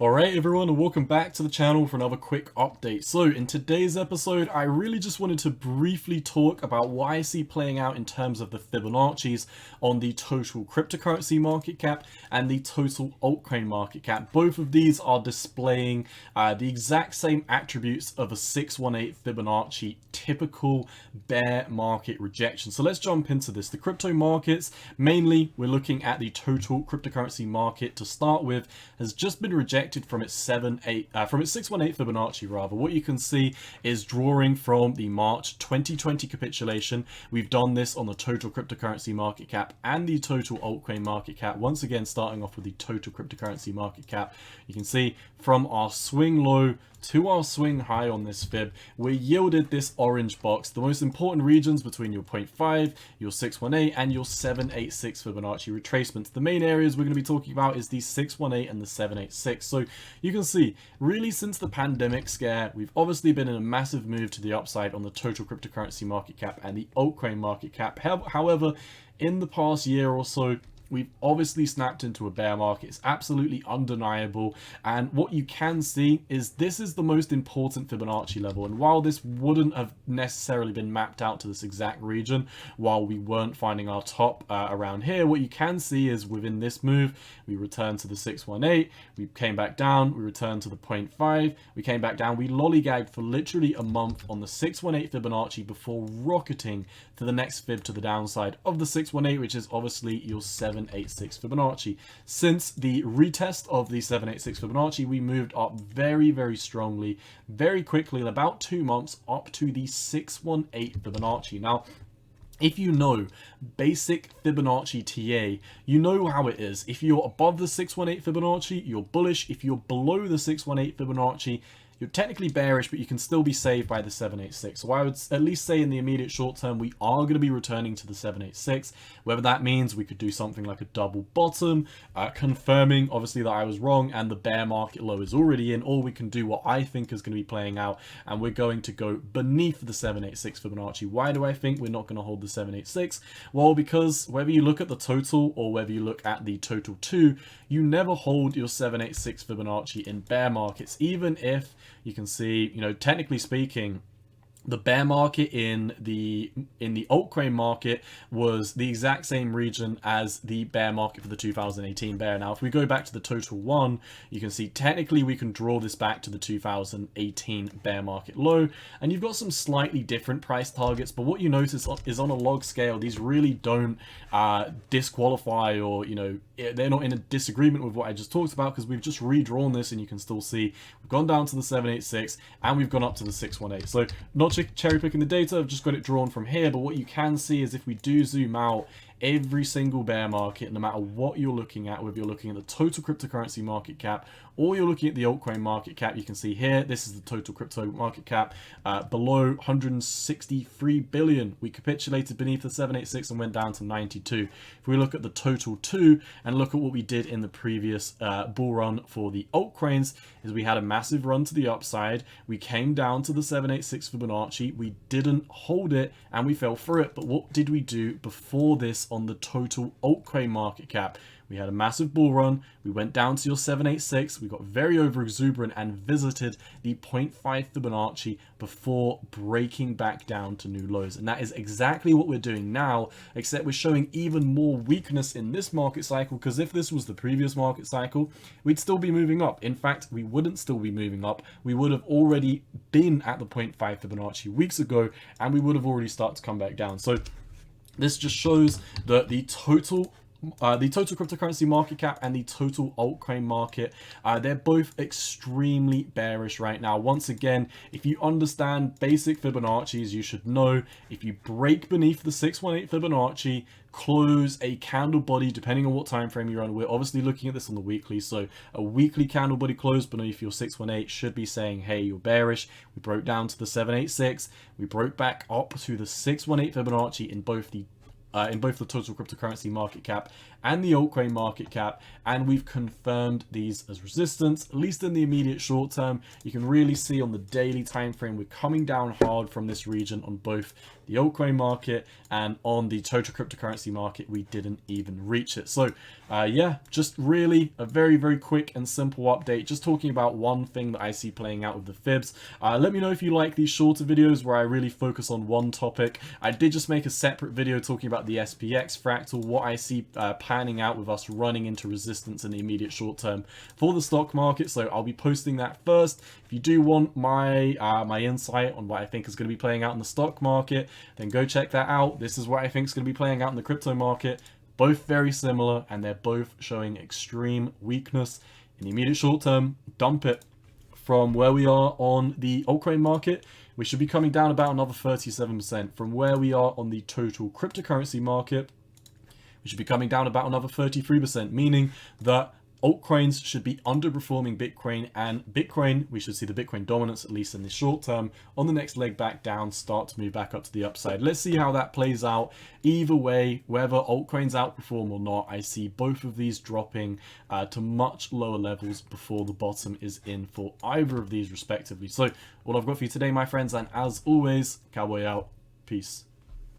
Alright everyone, and welcome back to the channel for another quick update. So in today's episode, I really just wanted to briefly talk about what I see playing out in terms of the Fibonacci's on the total cryptocurrency market cap and the total altcoin market cap. Both of these are displaying the exact same attributes of a 618 Fibonacci typical bear market rejection. So let's jump into this. The crypto markets, mainly we're looking at the total cryptocurrency market to start with, has just been rejected from its 618 Fibonacci rather. What you can see is drawing from the March 2020 capitulation. We've done this on the total cryptocurrency market cap and the total altcoin market cap. Once again, starting off with the total cryptocurrency market cap, you can see from our swing low to our swing high on this fib, we yielded this orange box. The most important regions between your 0.5, your 618, and your 786 Fibonacci retracements. The main areas we're going to be talking about is the 618 and the 786. So you can see, really since the pandemic scare, we've obviously been in a massive move to the upside on the total cryptocurrency market cap and the altcoin market cap. However, in the past year or so, we've obviously snapped into a bear market. It's absolutely undeniable. And what you can see is this is the most important Fibonacci level. And while this wouldn't have necessarily been mapped out to this exact region, while we weren't finding our top around here, what you can see is within this move, we returned to the 618, we came back down, we returned to the 0.5, we came back down, we lollygagged for literally a month on the 618 Fibonacci before rocketing to the next fib to the downside of the 618, which is obviously your 786 Fibonacci. Since the retest of the 786 Fibonacci, we moved up very strongly, very quickly in about 2 months up to the 618 Fibonacci. Now, if you know basic Fibonacci TA, you know how it is. If you're above the 618 Fibonacci, you're bullish. If you're below the 618 Fibonacci, you're technically bearish, but you can still be saved by the 786. So I would at least say in the immediate short term, we are going to be returning to the 786. Whether that means we could do something like a double bottom, confirming obviously that I was wrong and the bear market low is already in, or we can do what I think is going to be playing out, and we're going to go beneath the 786 Fibonacci. Why do I think we're not going to hold the 786? Well, because whether you look at the total or whether you look at the total 2, you never hold your 786 Fibonacci in bear markets, even if you can see, you know, technically speaking, the bear market in the altcoin market was the exact same region as the bear market for the 2018 bear. Now, if we go back to the total one, you can see technically we can draw this back to the 2018 bear market low, and you've got some slightly different price targets, but what you notice is on a log scale, these really don't disqualify, or, you know, they're not in a disagreement with what I just talked about, because we've just redrawn this and you can still see we've gone down to the 786 and we've gone up to the 618. So not cherry picking the data, I've just got it drawn from here, but what you can see is if we do zoom out, every single bear market, no matter what you're looking at, whether you're looking at the total cryptocurrency market cap or you're looking at the altcoin market cap, you can see here, this is the total crypto market cap, below 163 billion. We capitulated beneath the 786 and went down to 92. If we look at the total 2 and look at what we did in the previous bull run for the altcoins, is we had a massive run to the upside, we came down to the 786 Fibonacci, we didn't hold it and we fell through it. But what did we do before this on the total altcoin market cap? We had a massive bull run, we went down to your 786, we got very over exuberant and visited the 0.5 Fibonacci before breaking back down to new lows. And that is exactly what we're doing now, except we're showing even more weakness in this market cycle, because if this was the previous market cycle, we'd still be moving up. In fact, we wouldn't still be moving up. We would have already been at the 0.5 Fibonacci weeks ago, and we would have already started to come back down. So this just shows that the total cryptocurrency market cap and the total altcoin market, they're both extremely bearish right now. Once again, if you understand basic Fibonacci's, you should know if you break beneath the 618 Fibonacci, close a candle body, depending on what time frame you're on. We're obviously looking at this on the weekly, so a weekly candle body close beneath your 618 should be saying, hey, you're bearish. We broke down to the 786, we broke back up to the 618 Fibonacci in both the total cryptocurrency market cap and the altcoin market cap, and we've confirmed these as resistance, at least in the immediate short term. You can really see on the daily time frame we're coming down hard from this region on both the altcoin market and on the total cryptocurrency market. We didn't even reach it. So yeah, just really a very, very quick and simple update, just talking about one thing that I see playing out with the fibs. Let me know if you like these shorter videos where I really focus on one topic. I did just make a separate video talking about the SPX fractal, what I see panning out with us running into resistance in the immediate short term for the stock market, so I'll be posting that first. If you do want my my insight on what I think is going to be playing out in the stock market, then go check that out. This is what I think is going to be playing out in the crypto market. Both very similar, and they're both showing extreme weakness in the immediate short term. Dump it. From where we are on the altcoin market, we should be coming down about another 37%. From where we are on the total cryptocurrency market, we should be coming down about another 33%, meaning that altcoins should be underperforming Bitcoin, and Bitcoin, we should see the Bitcoin dominance, at least in the short term, on the next leg back down, start to move back up to the upside. Let's see how that plays out. Either way, whether altcoins outperform or not, I see both of these dropping to much lower levels before the bottom is in for either of these respectively. So, all I've got for you today, my friends, and as always, cowboy out. Peace.